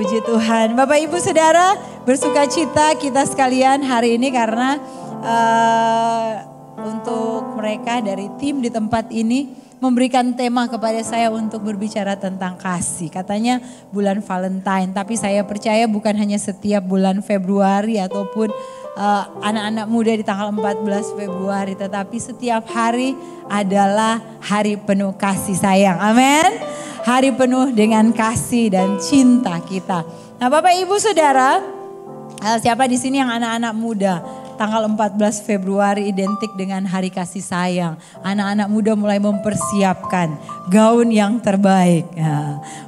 Puji Tuhan. Bapak Ibu Saudara, bersuka cita kita sekalian hari ini karena untuk mereka dari tim di tempat ini memberikan tema kepada saya untuk berbicara tentang kasih. Katanya bulan Valentine, tapi saya percaya bukan hanya setiap bulan Februari ataupun anak-anak muda di tanggal 14 Februari, tetapi setiap hari adalah hari penuh kasih sayang. Amin. Hari penuh dengan kasih dan cinta kita. Nah, Bapak Ibu Saudara, siapa di sini yang anak-anak muda? Tanggal 14 Februari identik dengan hari kasih sayang. Anak-anak muda mulai mempersiapkan gaun yang terbaik.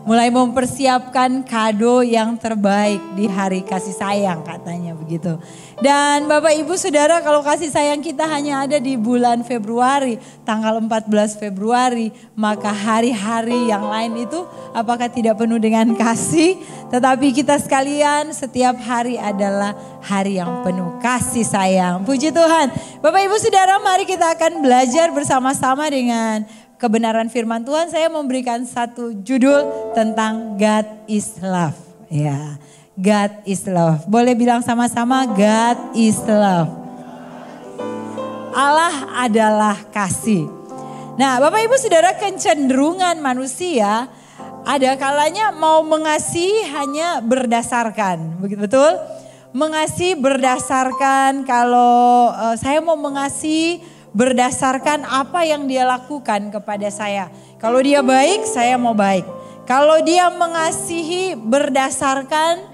Mulai mempersiapkan kado yang terbaik di hari kasih sayang katanya begitu. Dan Bapak Ibu Saudara, kalau kasih sayang kita hanya ada di bulan Februari, tanggal 14 Februari, maka hari-hari yang lain itu apakah tidak penuh dengan kasih? Tetapi kita sekalian setiap hari adalah hari yang penuh kasih sayang. Puji Tuhan. Bapak Ibu Saudara, mari kita akan belajar bersama-sama dengan kebenaran firman Tuhan. Saya memberikan satu judul tentang God is Love. Ya, God is Love. Boleh bilang sama-sama, God is Love. Allah adalah kasih. Nah, Bapak Ibu Saudara, kecenderungan manusia ada kalanya mau mengasihi hanya berdasarkan, begitu betul? Mengasihi berdasarkan kalau saya mau mengasihi berdasarkan apa yang dia lakukan kepada saya. Kalau dia baik, saya mau baik. Kalau dia mengasihi berdasarkan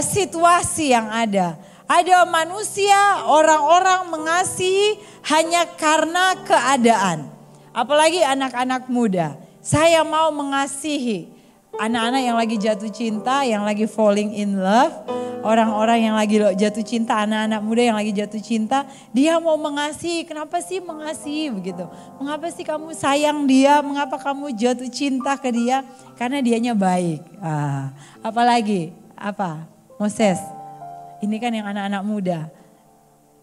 situasi yang ada. Ada manusia, orang-orang mengasihi hanya karena keadaan. Apalagi anak-anak muda. Saya mau mengasihi anak-anak yang lagi jatuh cinta, yang lagi falling in love. Orang-orang yang lagi jatuh cinta, anak-anak muda yang lagi jatuh cinta. Dia mau mengasihi, kenapa sih mengasihi begitu? Mengapa sih kamu sayang dia, mengapa kamu jatuh cinta ke dia? Karena dianya baik. Apalagi, apa? Moses, ini kan yang anak-anak muda.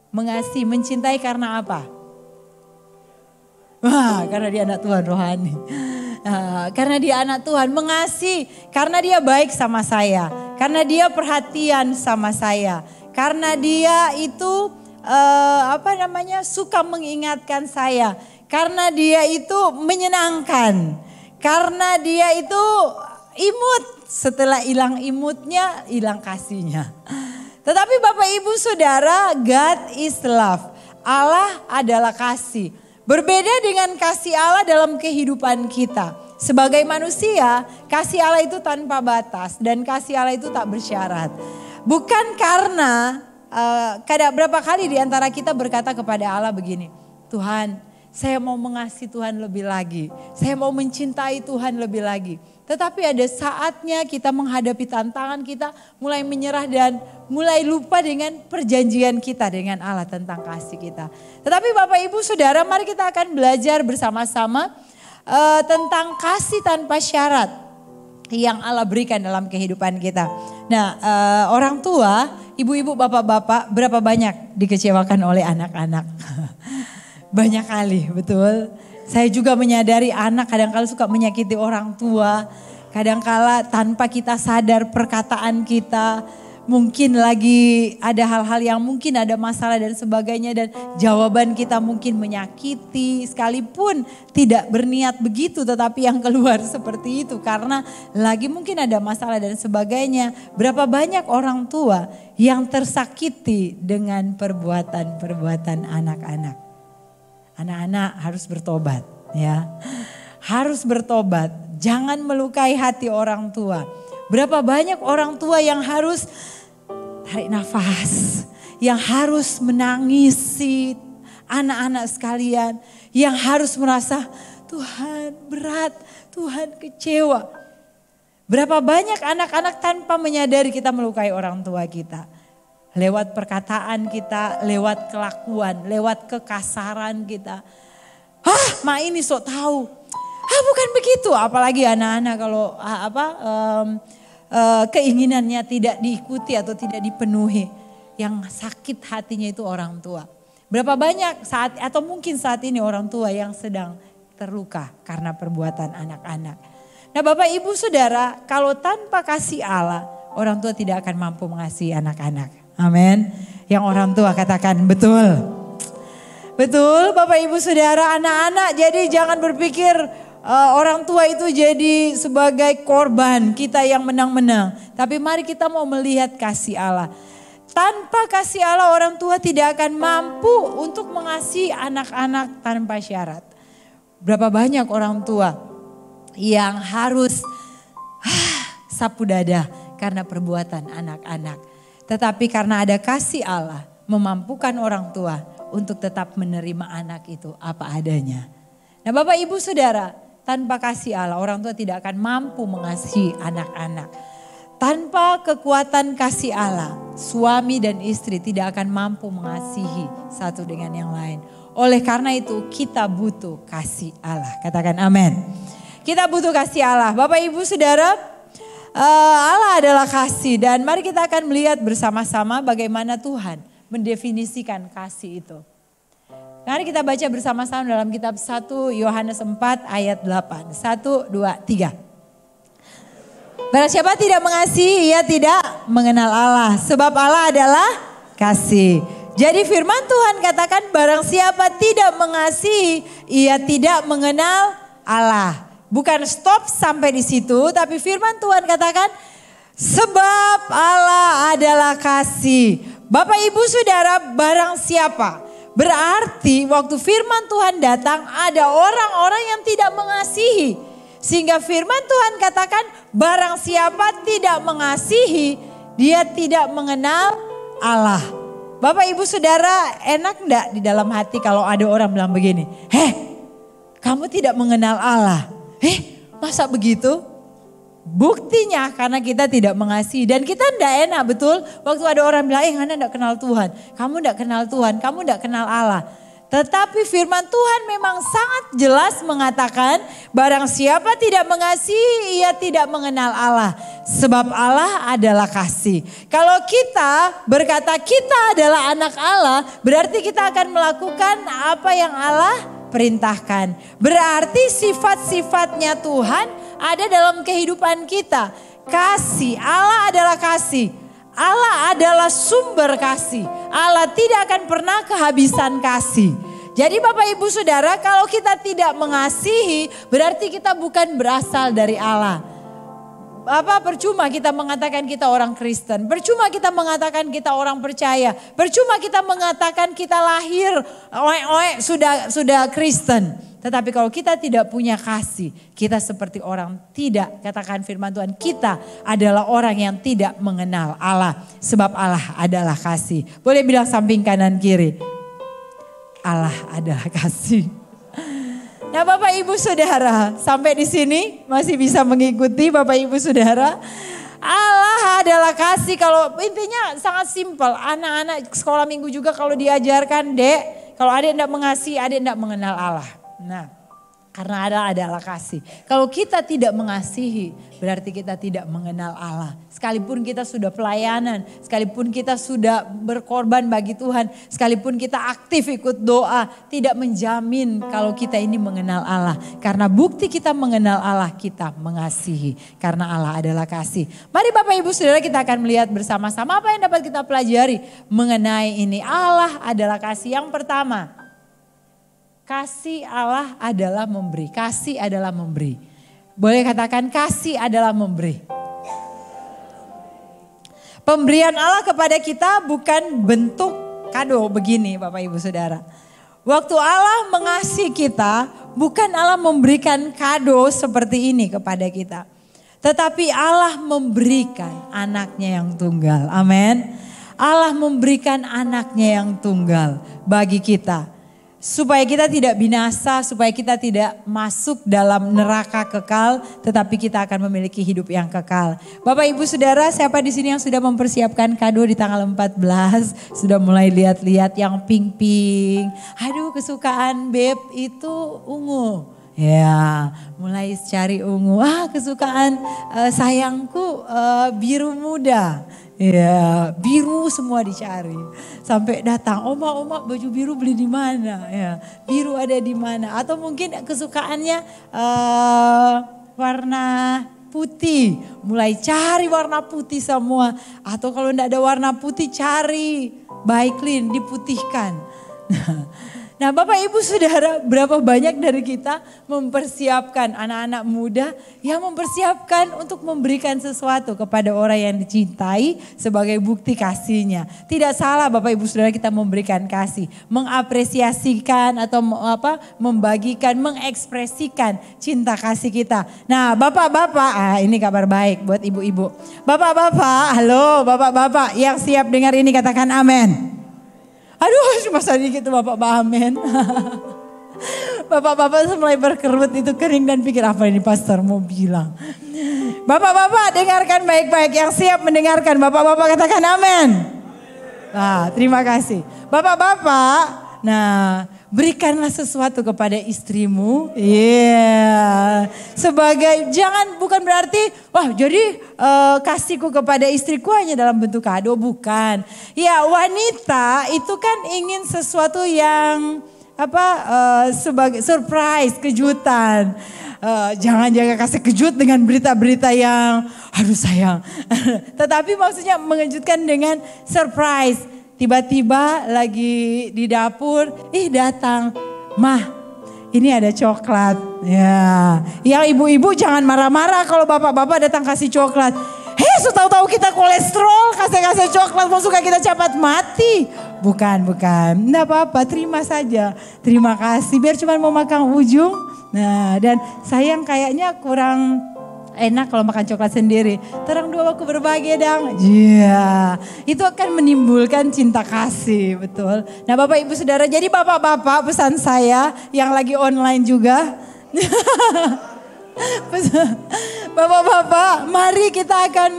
Mengasihi, mencintai karena apa? Karena dia anak Tuhan rohani. Karena dia anak Tuhan, mengasihi karena dia baik sama saya, karena dia perhatian sama saya, karena dia itu suka mengingatkan saya, karena dia itu menyenangkan, karena dia itu imut, setelah hilang imutnya hilang kasihnya. Tetapi Bapak Ibu Saudara, God is love. Allah adalah kasih. Berbeda dengan kasih Allah dalam kehidupan kita. Sebagai manusia, kasih Allah itu tanpa batas dan kasih Allah itu tak bersyarat. Bukan karena berapa kali di antara kita berkata kepada Allah begini, Tuhan, saya mau mengasihi Tuhan lebih lagi. Saya mau mencintai Tuhan lebih lagi. Tetapi ada saatnya kita menghadapi tantangan, kita mulai menyerah dan mulai lupa dengan perjanjian kita dengan Allah tentang kasih kita. Tetapi Bapak Ibu Saudara, mari kita akan belajar bersama-sama tentang kasih tanpa syarat yang Allah berikan dalam kehidupan kita. Nah, orang tua, ibu-ibu, bapak-bapak, berapa banyak dikecewakan oleh anak-anak? Banyak kali, betul. Saya juga menyadari anak kadang-kala suka menyakiti orang tua. Kadang-kala tanpa kita sadar perkataan kita. Mungkin lagi ada hal-hal yang mungkin ada masalah dan sebagainya. Dan jawaban kita mungkin menyakiti. Sekalipun tidak berniat begitu, tetapi yang keluar seperti itu. Karena lagi mungkin ada masalah dan sebagainya. Berapa banyak orang tua yang tersakiti dengan perbuatan-perbuatan anak-anak. Anak-anak harus bertobat, ya. Harus bertobat. Jangan melukai hati orang tua. Berapa banyak orang tua yang harus tarik nafas, yang harus menangisi anak-anak sekalian, yang harus merasa Tuhan berat, Tuhan kecewa. Berapa banyak anak-anak tanpa menyadari kita melukai orang tua kita. Lewat perkataan kita, lewat kelakuan, lewat kekasaran kita. Ma ini sok tahu. Bukan begitu. Apalagi anak-anak kalau keinginannya tidak diikuti atau tidak dipenuhi. Yang sakit hatinya itu orang tua. Berapa banyak saat atau mungkin saat ini orang tua yang sedang terluka karena perbuatan anak-anak. Nah Bapak Ibu Saudara, kalau tanpa kasih Allah, orang tua tidak akan mampu mengasihi anak-anak. Amin. Yang orang tua katakan betul. Betul Bapak Ibu Saudara, anak-anak, jadi jangan berpikir orang tua itu jadi sebagai korban kita yang menang-menang. Tapi mari kita mau melihat kasih Allah. Tanpa kasih Allah orang tua tidak akan mampu untuk mengasihi anak-anak tanpa syarat. Berapa banyak orang tua yang harus sapu dada karena perbuatan anak-anak. Tetapi karena ada kasih Allah memampukan orang tua untuk tetap menerima anak itu apa adanya. Nah Bapak Ibu Saudara, tanpa kasih Allah orang tua tidak akan mampu mengasihi anak-anak. Tanpa kekuatan kasih Allah, suami dan istri tidak akan mampu mengasihi satu dengan yang lain. Oleh karena itu kita butuh kasih Allah. Katakan amin. Kita butuh kasih Allah. Bapak Ibu Saudara, Allah adalah kasih dan mari kita akan melihat bersama-sama bagaimana Tuhan mendefinisikan kasih itu. Mari kita baca bersama-sama dalam kitab 1 Yohanes 4 ayat 8. 1, 2, 3. Barang siapa tidak mengasihi, ia tidak mengenal Allah. Sebab Allah adalah kasih. Jadi firman Tuhan katakan barang siapa tidak mengasihi, ia tidak mengenal Allah. Bukan stop sampai di situ, tapi firman Tuhan katakan sebab Allah adalah kasih. Bapak Ibu Saudara, barang siapa? Berarti waktu firman Tuhan datang ada orang-orang yang tidak mengasihi. Sehingga firman Tuhan katakan barang siapa tidak mengasihi, dia tidak mengenal Allah. Bapak Ibu Saudara, enak enggak di dalam hati kalau ada orang bilang begini, kamu tidak mengenal Allah. Masa begitu? Buktinya karena kita tidak mengasihi dan kita enggak enak, betul? Waktu ada orang bilang, Anda enggak kenal Tuhan, kamu enggak kenal Tuhan, kamu enggak kenal Allah. Tetapi firman Tuhan memang sangat jelas mengatakan barang siapa tidak mengasihi ia tidak mengenal Allah. Sebab Allah adalah kasih. Kalau kita berkata kita adalah anak Allah berarti kita akan melakukan apa yang Allah perintahkan. Berarti sifat-sifatnya Tuhan ada dalam kehidupan kita. Kasih, Allah adalah kasih. Allah adalah sumber kasih. Allah tidak akan pernah kehabisan kasih. Jadi Bapak Ibu Saudara, kalau kita tidak mengasihi berarti kita bukan berasal dari Allah. Percuma kita mengatakan kita orang Kristen, percuma kita mengatakan kita orang percaya, percuma kita mengatakan kita lahir sudah Kristen. Tetapi kalau kita tidak punya kasih, kita seperti orang tidak, katakan firman Tuhan, kita adalah orang yang tidak mengenal Allah. Sebab Allah adalah kasih. Boleh bilang samping kanan kiri, Allah adalah kasih. Nah Bapak Ibu Saudara, sampai di sini masih bisa mengikuti Bapak Ibu Saudara. Allah adalah kasih, kalau intinya sangat simpel. Anak-anak sekolah minggu juga kalau diajarkan, kalau ada yang tidak mengasihi, ada yang tidak mengenal Allah. Nah, karena Allah adalah kasih. Kalau kita tidak mengasihi, berarti kita tidak mengenal Allah. Sekalipun kita sudah pelayanan, sekalipun kita sudah berkorban bagi Tuhan, sekalipun kita aktif ikut doa, tidak menjamin kalau kita ini mengenal Allah. Karena bukti kita mengenal Allah, kita mengasihi. Karena Allah adalah kasih. Mari Bapak Ibu Saudara, kita akan melihat bersama-sama apa yang dapat kita pelajari mengenai ini. Allah adalah kasih. Yang pertama, kasih Allah adalah memberi. Kasih adalah memberi. Boleh katakan kasih adalah memberi. Pemberian Allah kepada kita bukan bentuk kado begini Bapak Ibu Saudara. Waktu Allah mengasihi kita, bukan Allah memberikan kado seperti ini kepada kita. Tetapi Allah memberikan anaknya yang tunggal. Amin. Allah memberikan anaknya yang tunggal bagi kita. Supaya kita tidak binasa, supaya kita tidak masuk dalam neraka kekal, tetapi kita akan memiliki hidup yang kekal. Bapak Ibu Saudara, siapa di sini yang sudah mempersiapkan kado di tanggal 14? Sudah mulai lihat-lihat yang pink-pink. Aduh, kesukaan Beb itu ungu. Ya, mulai cari ungu. Kesukaan sayangku biru muda. Ya, biru semua dicari. Sampai datang, oma baju biru beli di mana? Ya, biru ada di mana? Atau mungkin kesukaannya warna putih. Mulai cari warna putih semua. Atau kalau tidak ada warna putih cari Baiklin diputihkan. Nah Bapak Ibu Saudara, berapa banyak dari kita mempersiapkan anak-anak muda yang mempersiapkan untuk memberikan sesuatu kepada orang yang dicintai sebagai bukti kasihnya. Tidak salah Bapak Ibu Saudara kita memberikan kasih, mengapresiasikan atau membagikan, mengekspresikan cinta kasih kita. Nah Bapak-bapak, ini kabar baik buat ibu-ibu. Bapak-bapak, halo Bapak-bapak yang siap dengar ini katakan amin. Aduh, cuma sedikit Bapak amin. Bapak-bapak mulai berkerut itu kering dan pikir apa ini pastor mau bilang. Bapak-bapak dengarkan baik-baik, yang siap mendengarkan Bapak-bapak katakan amin. Nah, terima kasih. Bapak-bapak, nah berikanlah sesuatu kepada istrimu. Iya. Sebagai bukan berarti jadi kasihku kepada istriku hanya dalam bentuk kado, bukan. Ya, wanita itu kan ingin sesuatu yang sebagai surprise, kejutan. Jangan kasih kejut dengan berita-berita yang aduh sayang. Tetapi maksudnya mengejutkan dengan surprise. Tiba-tiba lagi di dapur, datang, "Mah, ini ada coklat." Ya, yang ibu-ibu jangan marah-marah kalau bapak-bapak datang kasih coklat. Tahu-tahu kita kolesterol, kasih coklat, mau suka kita cepat mati. Bukan. Nggak apa-apa, terima saja. Terima kasih, biar cuma mau makan ujung. Nah, dan sayang kayaknya kurang enak kalau makan coklat sendiri. Terang dua aku berbagi dong. Iya, itu akan menimbulkan cinta kasih, betul. Nah Bapak Ibu Saudara, jadi Bapak-bapak pesan saya yang lagi online juga. Bapak-bapak, mari kita akan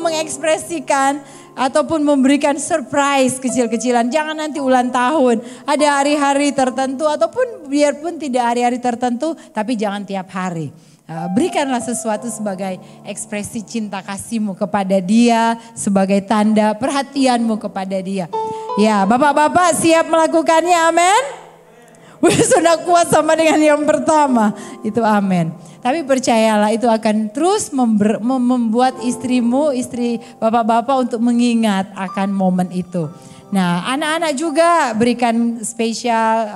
mengekspresikan ataupun memberikan surprise kecil-kecilan. Jangan nanti ulang tahun, ada hari-hari tertentu ataupun biarpun tidak hari-hari tertentu, tapi jangan tiap hari. Berikanlah sesuatu sebagai ekspresi cinta kasihmu kepada dia, sebagai tanda perhatianmu kepada dia. Ya, Bapak-bapak siap melakukannya, amin? Sudah kuat sama dengan yang pertama, itu amin. Tapi percayalah itu akan terus membuat istri Bapak-bapak untuk mengingat akan momen itu. Nah, anak-anak juga berikan spesial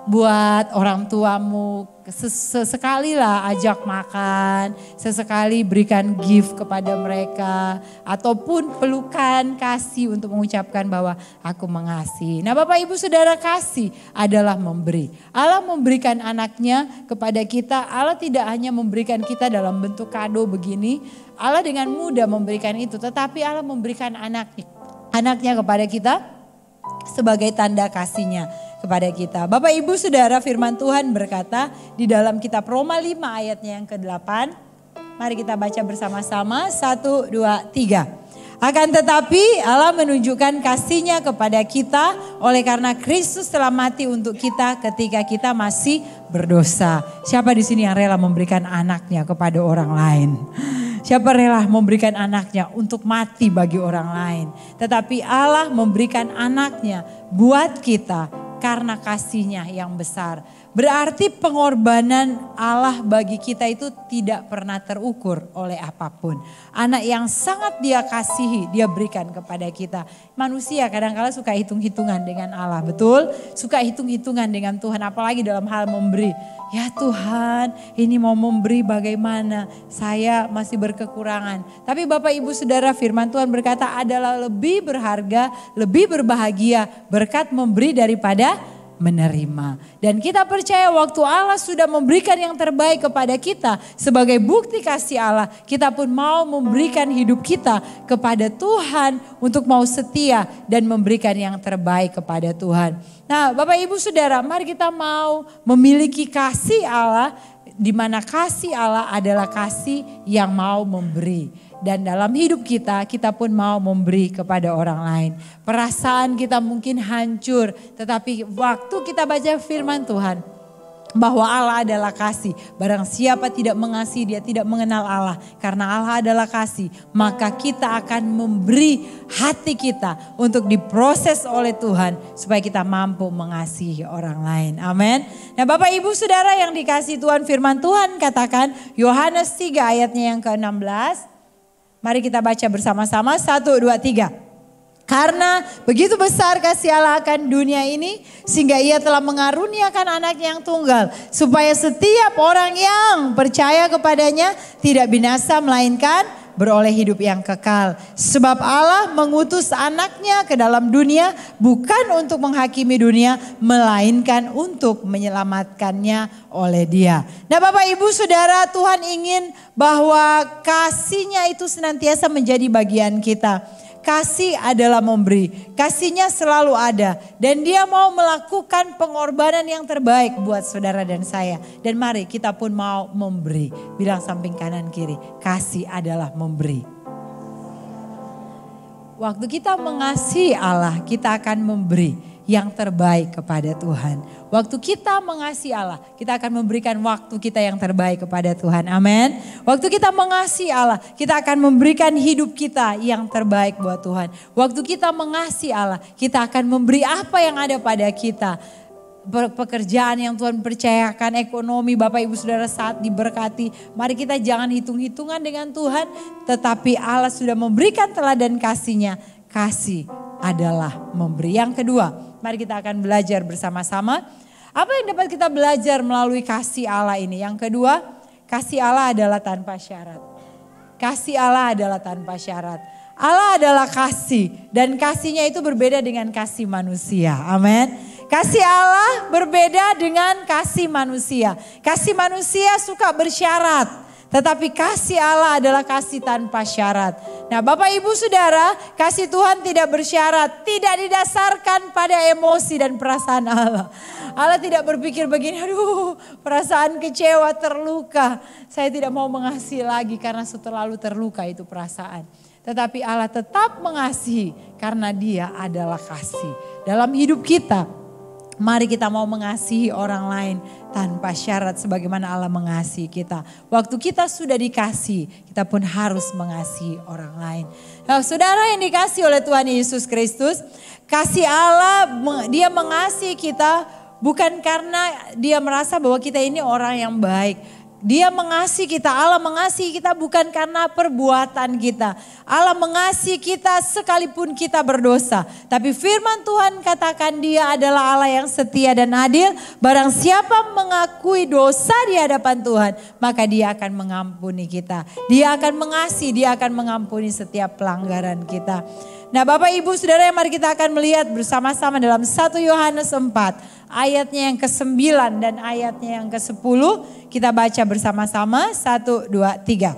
buat orang tuamu. Sesekali lah ajak makan, sesekali berikan gift kepada mereka. Ataupun pelukan, kasih untuk mengucapkan bahwa aku mengasihi. Nah Bapak Ibu Saudara, kasih adalah memberi. Allah memberikan anaknya kepada kita. Allah tidak hanya memberikan kita dalam bentuk kado begini. Allah dengan mudah memberikan itu, tetapi Allah memberikan anaknya kepada kita sebagai tanda kasihnya kepada kita. Bapak Ibu Saudara, firman Tuhan berkata di dalam kitab Roma 5 ayatnya yang ke-8. Mari kita baca bersama-sama, 1, 2, 3. Akan tetapi Allah menunjukkan kasihnya kepada kita oleh karena Kristus telah mati untuk kita ketika kita masih berdosa. Siapa di sini yang rela memberikan anaknya kepada orang lain? Siapa rela memberikan anaknya untuk mati bagi orang lain? Tetapi Allah memberikan anaknya buat kita karena kasihnya yang besar. Berarti pengorbanan Allah bagi kita itu tidak pernah terukur oleh apapun. Anak yang sangat dia kasihi, dia berikan kepada kita. Manusia kadang-kala suka hitung-hitungan dengan Allah, betul? Suka hitung-hitungan dengan Tuhan, apalagi dalam hal memberi. Ya Tuhan, ini mau memberi bagaimana? Saya masih berkekurangan. Tapi Bapak Ibu Saudara, firman Tuhan berkata adalah lebih berharga, lebih berbahagia berkat memberi daripada menerima. Dan kita percaya waktu Allah sudah memberikan yang terbaik kepada kita sebagai bukti kasih Allah, kita pun mau memberikan hidup kita kepada Tuhan untuk mau setia dan memberikan yang terbaik kepada Tuhan. Nah, Bapak Ibu Saudara, mari kita mau memiliki kasih Allah, di mana kasih Allah adalah kasih yang mau memberi. Dan dalam hidup kita, kita pun mau memberi kepada orang lain. Perasaan kita mungkin hancur, tetapi waktu kita baca firman Tuhan, bahwa Allah adalah kasih. Barang siapa tidak mengasihi, dia tidak mengenal Allah. Karena Allah adalah kasih, maka kita akan memberi hati kita untuk diproses oleh Tuhan supaya kita mampu mengasihi orang lain. Amin. Nah, Bapak Ibu Saudara yang dikasihi Tuhan, firman Tuhan katakan Yohanes 3 ayatnya yang ke-16. Mari kita baca bersama-sama, 1, 2, 3. Karena begitu besar kasih Allah akan dunia ini, sehingga ia telah mengaruniakan anaknya yang tunggal, supaya setiap orang yang percaya kepadanya tidak binasa melainkan beroleh hidup yang kekal. Sebab Allah mengutus anaknya ke dalam dunia bukan untuk menghakimi dunia, melainkan untuk menyelamatkannya oleh Dia. Nah, Bapak Ibu Saudara, Tuhan ingin bahwa kasih-Nya itu senantiasa menjadi bagian kita. Kasih adalah memberi, kasihnya selalu ada, dan Dia mau melakukan pengorbanan yang terbaik buat saudara dan saya. Dan mari kita pun mau memberi. Bilang samping kanan kiri, kasih adalah memberi. Waktu kita mengasihi Allah, kita akan memberi yang terbaik kepada Tuhan. Waktu kita mengasihi Allah, kita akan memberikan waktu kita yang terbaik kepada Tuhan. Amin. Waktu kita mengasihi Allah, kita akan memberikan hidup kita yang terbaik buat Tuhan. Waktu kita mengasihi Allah, kita akan memberi apa yang ada pada kita. Pekerjaan yang Tuhan percayakan, ekonomi Bapak Ibu Saudara saat diberkati. Mari kita jangan hitung-hitungan dengan Tuhan, tetapi Allah sudah memberikan teladan kasih-Nya. Kasih adalah memberi. Yang kedua, mari kita akan belajar bersama-sama. Apa yang dapat kita belajar melalui kasih Allah ini? Yang kedua, kasih Allah adalah tanpa syarat. Kasih Allah adalah tanpa syarat. Allah adalah kasih, dan kasih-Nya itu berbeda dengan kasih manusia. Amin. Kasih Allah berbeda dengan kasih manusia. Kasih manusia suka bersyarat. Tetapi kasih Allah adalah kasih tanpa syarat. Nah, Bapak Ibu Saudara, kasih Tuhan tidak bersyarat, tidak didasarkan pada emosi dan perasaan Allah. Allah tidak berpikir begini, aduh perasaan kecewa, terluka. Saya tidak mau mengasihi lagi karena terlalu terluka itu perasaan. Tetapi Allah tetap mengasihi karena Dia adalah kasih. Dalam hidup kita, mari kita mau mengasihi orang lain tanpa syarat sebagaimana Allah mengasihi kita. Waktu kita sudah dikasih, kita pun harus mengasihi orang lain. Nah, saudara yang dikasihi oleh Tuhan Yesus Kristus, kasih Allah, Dia mengasihi kita bukan karena Dia merasa bahwa kita ini orang yang baik. Dia mengasihi kita, Allah mengasihi kita bukan karena perbuatan kita. Allah mengasihi kita sekalipun kita berdosa. Tapi firman Tuhan katakan Dia adalah Allah yang setia dan adil. Barang siapa mengakui dosa di hadapan Tuhan, maka Dia akan mengampuni kita. Dia akan mengasihi, Dia akan mengampuni setiap pelanggaran kita. Nah, Bapak Ibu Saudara, mari kita akan melihat bersama-sama dalam 1 Yohanes 4 ayatnya yang ke-9 dan ayatnya yang ke-10. Kita baca bersama-sama, 1, 2, 3.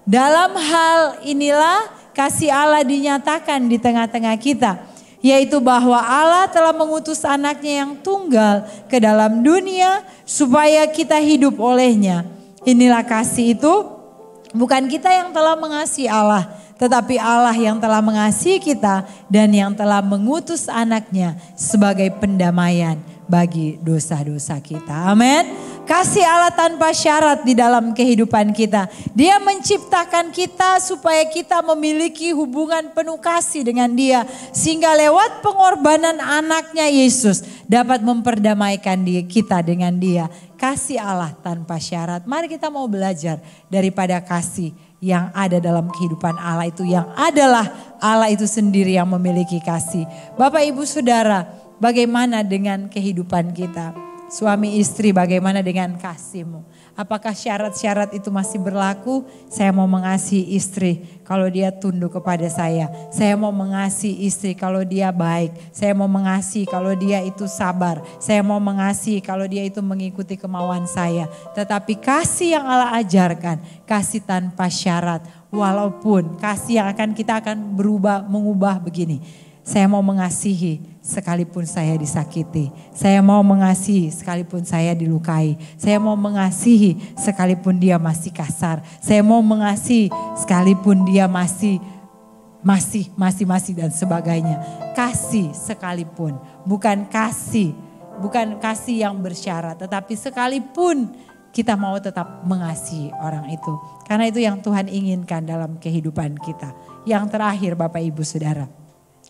Dalam hal inilah kasih Allah dinyatakan di tengah-tengah kita, yaitu bahwa Allah telah mengutus anaknya yang tunggal ke dalam dunia supaya kita hidup olehnya. Inilah kasih itu, bukan kita yang telah mengasihi Allah, tetapi Allah yang telah mengasihi kita dan yang telah mengutus anaknya sebagai pendamaian bagi dosa-dosa kita. Amin. Kasih Allah tanpa syarat di dalam kehidupan kita. Dia menciptakan kita supaya kita memiliki hubungan penuh kasih dengan Dia. Sehingga lewat pengorbanan anaknya Yesus dapat memperdamaikan kita dengan Dia. Kasih Allah tanpa syarat. Mari kita mau belajar daripada kasih yang ada dalam kehidupan Allah itu, yang adalah Allah itu sendiri yang memiliki kasih. Bapak Ibu Saudara, bagaimana dengan kehidupan kita? Suami istri, bagaimana dengan kasihmu? Apakah syarat-syarat itu masih berlaku? Saya mau mengasihi istri kalau dia tunduk kepada saya. Saya mau mengasihi istri kalau dia baik. Saya mau mengasihi kalau dia itu sabar. Saya mau mengasihi kalau dia itu mengikuti kemauan saya. Tetapi kasih yang Allah ajarkan, kasih tanpa syarat. Walaupun kasih yang kita akan mengubah begini. Saya mau mengasihi sekalipun saya disakiti. Saya mau mengasihi sekalipun saya dilukai. Saya mau mengasihi sekalipun dia masih kasar. Saya mau mengasihi sekalipun dia masih dan sebagainya. Kasih sekalipun, bukan kasih bukan kasih yang bersyarat, tetapi sekalipun kita mau tetap mengasihi orang itu. Karena itu yang Tuhan inginkan dalam kehidupan kita. Yang terakhir Bapak Ibu Saudara,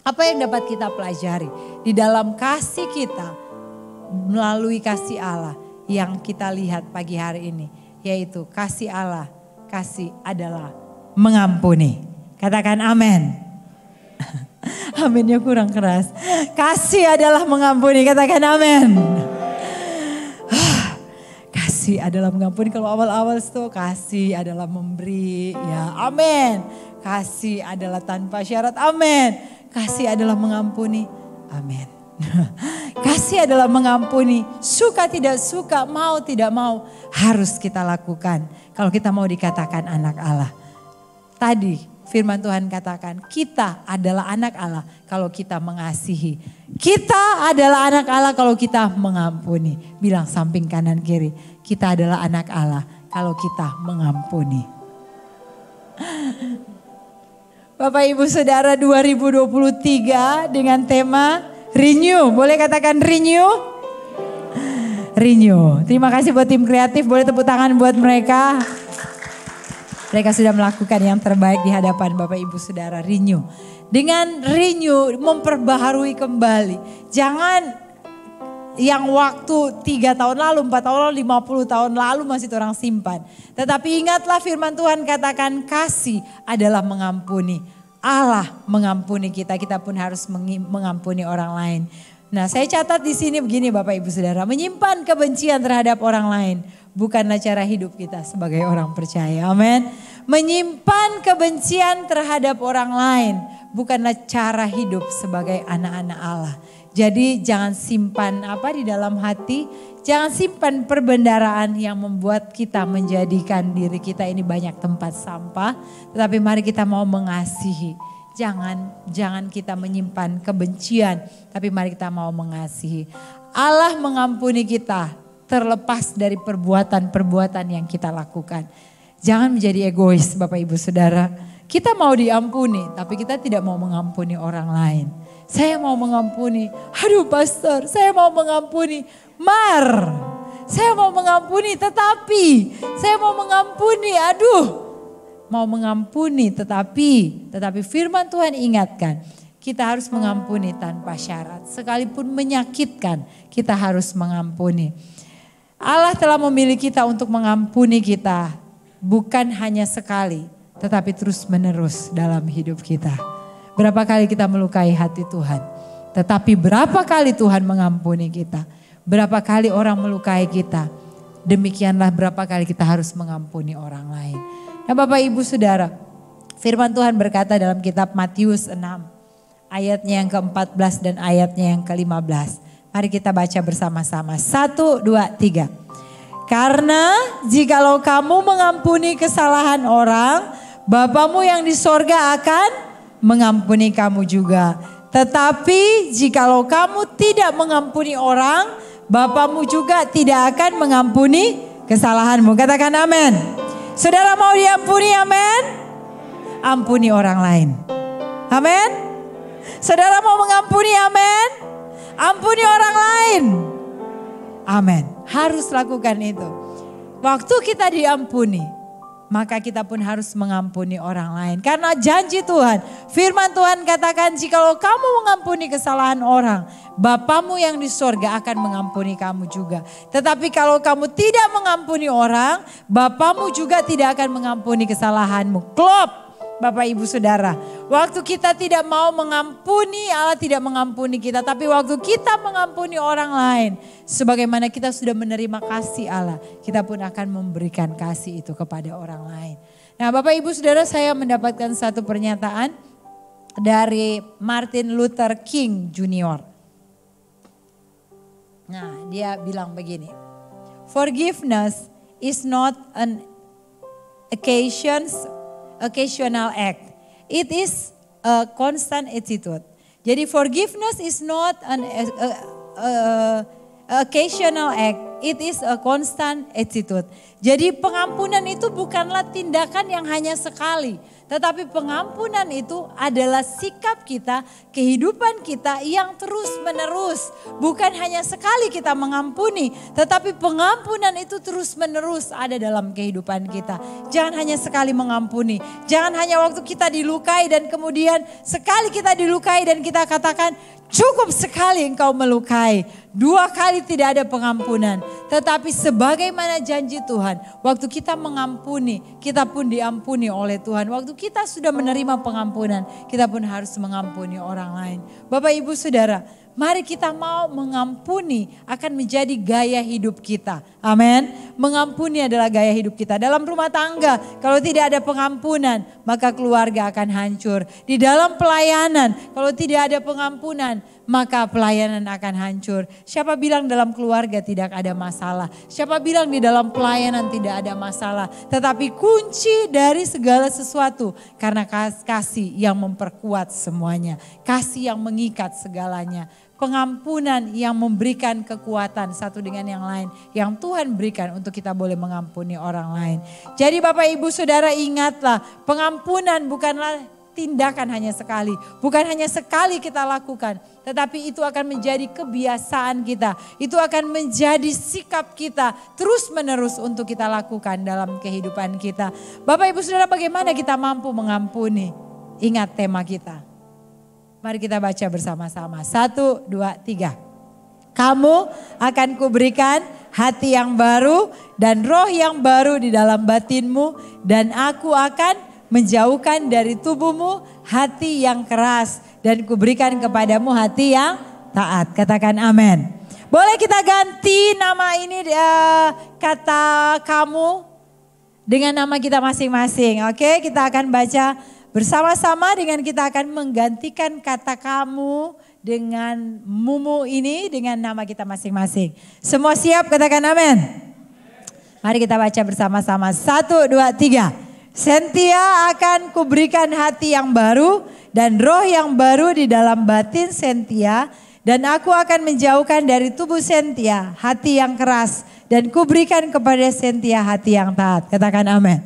apa yang dapat kita pelajari di dalam kasih kita melalui kasih Allah yang kita lihat pagi hari ini, yaitu kasih Allah, kasih adalah mengampuni. Katakan amin. Aminnya kurang keras. Kasih adalah mengampuni, katakan amin. Kasih adalah mengampuni. Kalau awal-awal itu kasih adalah memberi, ya amin. Kasih adalah tanpa syarat, amin. Kasih adalah mengampuni, amin. Kasih adalah mengampuni, suka tidak suka, mau tidak mau, harus kita lakukan. Kalau kita mau dikatakan anak Allah. Tadi firman Tuhan katakan, kita adalah anak Allah kalau kita mengasihi. Kita adalah anak Allah kalau kita mengampuni. Bilang samping kanan kiri, kita adalah anak Allah kalau kita mengampuni. Bapak Ibu Saudara, 2023 dengan tema Renew. Boleh katakan renew? Renew. Terima kasih buat tim kreatif, boleh tepuk tangan buat mereka. Mereka sudah melakukan yang terbaik di hadapan Bapak Ibu Saudara. Renew. Dengan renew, memperbaharui kembali. Jangan yang waktu 3 tahun lalu, 4 tahun lalu, 50 tahun lalu masih orang simpan. Tetapi ingatlah firman Tuhan katakan kasih adalah mengampuni. Allah mengampuni kita, kita pun harus mengampuni orang lain. Nah, saya catat di sini begini Bapak Ibu Saudara, menyimpan kebencian terhadap orang lain bukanlah cara hidup kita sebagai orang percaya. Amin. Menyimpan kebencian terhadap orang lain bukanlah cara hidup sebagai anak-anak Allah. Jadi jangan simpan di dalam hati, jangan simpan perbendaraan yang membuat kita menjadikan diri kita ini banyak tempat sampah. Tetapi mari kita mau mengasihi. Jangan kita menyimpan kebencian, tapi mari kita mau mengasihi. Allah mengampuni kita terlepas dari perbuatan-perbuatan yang kita lakukan. Jangan menjadi egois Bapak Ibu Saudara. Kita mau diampuni, tapi kita tidak mau mengampuni orang lain. Saya mau mengampuni, aduh pastor, saya mau mengampuni, saya mau mengampuni tetapi, saya mau mengampuni, mau mengampuni tetapi firman Tuhan ingatkan, kita harus mengampuni tanpa syarat. Sekalipun menyakitkan, kita harus mengampuni. Allah telah memilih kita untuk mengampuni kita, bukan hanya sekali, tetapi terus menerus dalam hidup kita. Berapa kali kita melukai hati Tuhan, tetapi berapa kali Tuhan mengampuni kita. Berapa kali orang melukai kita, demikianlah berapa kali kita harus mengampuni orang lain. Nah Bapak Ibu Saudara, firman Tuhan berkata dalam kitab Matius 6, ayatnya yang ke-14 dan ayatnya yang ke-15. Mari kita baca bersama-sama. 1, 2, 3. Karena jikalau kamu mengampuni kesalahan orang, Bapamu yang di sorga akan mengampuni kamu juga. Tetapi jikalau kamu tidak mengampuni orang, Bapamu juga tidak akan mengampuni kesalahanmu. Katakan amin. Saudara mau diampuni, amin? Ampuni orang lain. Amin. Saudara mau mengampuni, amin? Ampuni orang lain. Amin. Harus lakukan itu. Waktu kita diampuni, maka kita pun harus mengampuni orang lain. Karena janji Tuhan, firman Tuhan katakan jikalau kamu mengampuni kesalahan orang, Bapamu yang di sorga akan mengampuni kamu juga. Tetapi kalau kamu tidak mengampuni orang, Bapamu juga tidak akan mengampuni kesalahanmu. Klop. Bapak Ibu Saudara, waktu kita tidak mau mengampuni, Allah tidak mengampuni kita. Tapi waktu kita mengampuni orang lain, sebagaimana kita sudah menerima kasih Allah, kita pun akan memberikan kasih itu kepada orang lain. Nah Bapak Ibu Saudara, saya mendapatkan satu pernyataan dari Martin Luther King Jr. Nah dia bilang begini, forgiveness is not an occasional act. It is a constant attitude. Jadi forgiveness is not an occasional act. It is a constant attitude. Jadi pengampunan itu bukanlah tindakan yang hanya sekali. Tetapi pengampunan itu adalah sikap kita, kehidupan kita yang terus menerus. Bukan hanya sekali kita mengampuni, tetapi pengampunan itu terus menerus ada dalam kehidupan kita. Jangan hanya sekali mengampuni, jangan hanya waktu kita dilukai dan kemudian sekali kita dilukai dan kita katakan cukup sekali engkau melukai. 2 kali tidak ada pengampunan. Tetapi sebagaimana janji Tuhan, waktu kita mengampuni, kita pun diampuni oleh Tuhan. Waktu kita sudah menerima pengampunan, kita pun harus mengampuni orang lain. Bapak Ibu Saudara, mari kita mau mengampuni akan menjadi gaya hidup kita. Amin. Mengampuni adalah gaya hidup kita. Dalam rumah tangga, kalau tidak ada pengampunan, maka keluarga akan hancur. Di dalam pelayanan, kalau tidak ada pengampunan, maka pelayanan akan hancur. Siapa bilang dalam keluarga tidak ada masalah? Siapa bilang di dalam pelayanan tidak ada masalah? Tetapi kunci dari segala sesuatu karena kasih yang memperkuat semuanya. Kasih yang mengikat segalanya. Pengampunan yang memberikan kekuatan satu dengan yang lain. Yang Tuhan berikan untuk kita boleh mengampuni orang lain. Jadi Bapak Ibu Saudara ingatlah, pengampunan bukanlah tindakan hanya sekali. Bukan hanya sekali kita lakukan. Tetapi itu akan menjadi kebiasaan kita. Itu akan menjadi sikap kita terus menerus untuk kita lakukan dalam kehidupan kita. Bapak Ibu Saudara, bagaimana kita mampu mengampuni? Ingat tema kita. Mari kita baca bersama-sama. 1, 2, 3. Kamu akan kuberikan hati yang baru dan roh yang baru di dalam batinmu. Dan aku akan menjauhkan dari tubuhmu hati yang keras. Dan kuberikan kepadamu hati yang taat. Katakan amin. Boleh kita ganti nama ini kata kamu dengan nama kita masing-masing. Oke, kita akan baca bersama-sama dengan kita akan menggantikan kata kamu dengan mumu ini dengan nama kita masing-masing. Semua siap? Katakan amin. Mari kita baca bersama-sama. 1, 2, 3. Sentia akan kuberikan hati yang baru dan roh yang baru di dalam batin Sentia. Dan aku akan menjauhkan dari tubuh Sentia hati yang keras. Dan kuberikan kepada Sentia hati yang taat. Katakan amin.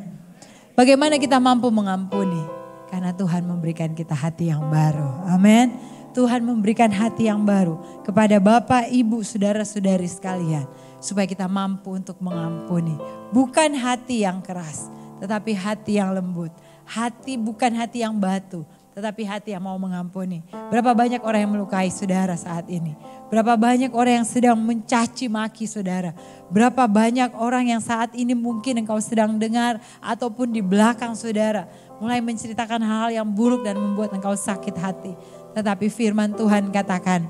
Bagaimana kita mampu mengampuni? Karena Tuhan memberikan kita hati yang baru. Amin. Tuhan memberikan hati yang baru kepada Bapak, Ibu, saudara-saudari sekalian. Supaya kita mampu untuk mengampuni. Bukan hati yang keras, tetapi hati yang lembut. Hati bukan hati yang batu, tetapi hati yang mau mengampuni. Berapa banyak orang yang melukai saudara saat ini. Berapa banyak orang yang sedang mencaci maki saudara. Berapa banyak orang yang saat ini mungkin engkau sedang dengar ataupun di belakang saudara. Mulai menceritakan hal-hal yang buruk dan membuat engkau sakit hati. Tetapi firman Tuhan katakan,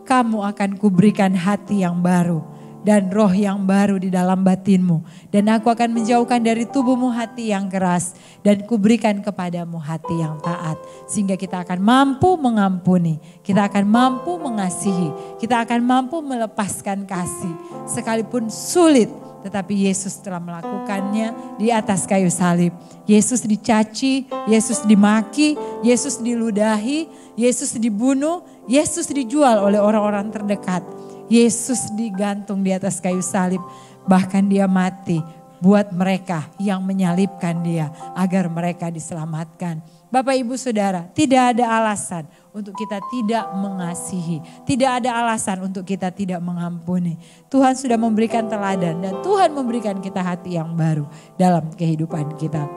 kamu akan kuberikan hati yang baru dan roh yang baru di dalam batinmu. Dan aku akan menjauhkan dari tubuhmu hati yang keras dan kuberikan kepadamu hati yang taat. Sehingga kita akan mampu mengampuni, kita akan mampu mengasihi, kita akan mampu melepaskan kasih. Sekalipun sulit, tetapi Yesus telah melakukannya di atas kayu salib. Yesus dicaci, Yesus dimaki, Yesus diludahi, Yesus dibunuh, Yesus dijual oleh orang-orang terdekat. Yesus digantung di atas kayu salib. Bahkan dia mati buat mereka yang menyalibkan dia agar mereka diselamatkan. Bapak Ibu Saudara, tidak ada alasan untuk kita tidak mengasihi. Tidak ada alasan untuk kita tidak mengampuni. Tuhan sudah memberikan teladan dan Tuhan memberikan kita hati yang baru dalam kehidupan kita.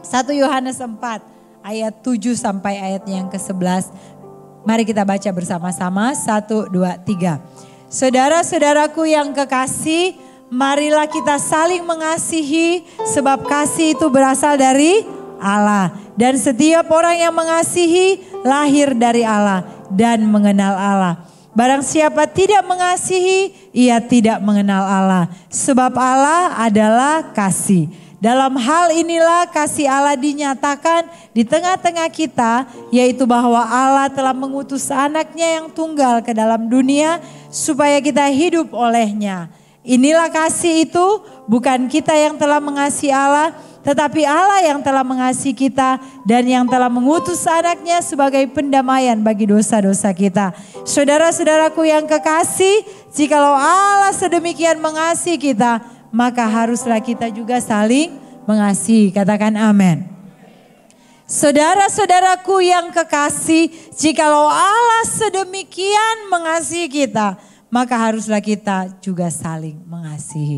1 Yohanes 4 ayat 7 sampai ayatnya yang ke-11. Mari kita baca bersama-sama. 1, 2, 3. Saudara-saudaraku yang kekasih, marilah kita saling mengasihi sebab kasih itu berasal dari Allah. Dan setiap orang yang mengasihi lahir dari Allah dan mengenal Allah. Barang siapa tidak mengasihi, ia tidak mengenal Allah. Sebab Allah adalah kasih. Dalam hal inilah kasih Allah dinyatakan di tengah-tengah kita, yaitu bahwa Allah telah mengutus anaknya yang tunggal ke dalam dunia supaya kita hidup olehnya. Inilah kasih itu, bukan kita yang telah mengasihi Allah, tetapi Allah yang telah mengasihi kita dan yang telah mengutus anaknya sebagai pendamaian bagi dosa-dosa kita. Saudara-saudaraku yang kekasih, jikalau Allah sedemikian mengasihi kita, maka haruslah kita juga saling mengasihi. Katakan amin. Saudara-saudaraku yang kekasih, jikalau Allah sedemikian mengasihi kita, maka haruslah kita juga saling mengasihi.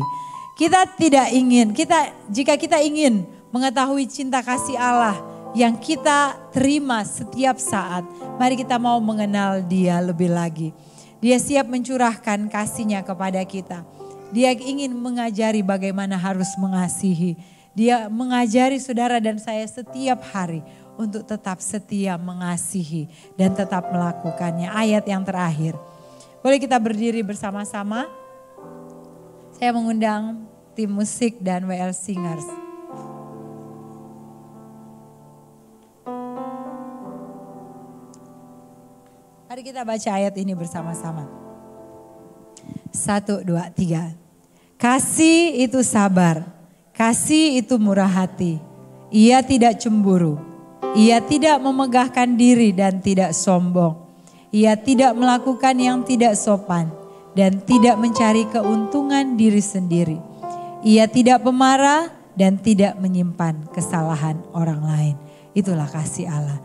Jika kita ingin mengetahui cinta kasih Allah yang kita terima setiap saat, mari kita mau mengenal Dia lebih lagi. Dia siap mencurahkan kasih-Nya kepada kita. Dia ingin mengajari bagaimana harus mengasihi. Dia mengajari saudara dan saya setiap hari untuk tetap setia mengasihi dan tetap melakukannya. Ayat yang terakhir. Boleh kita berdiri bersama-sama? Saya mengundang tim musik dan WL Singers. Mari kita baca ayat ini bersama-sama. 1, 2, 3. Kasih itu sabar, kasih itu murah hati. Ia tidak cemburu, ia tidak memegahkan diri dan tidak sombong. Ia tidak melakukan yang tidak sopan dan tidak mencari keuntungan diri sendiri. Ia tidak pemarah dan tidak menyimpan kesalahan orang lain. Itulah kasih Allah.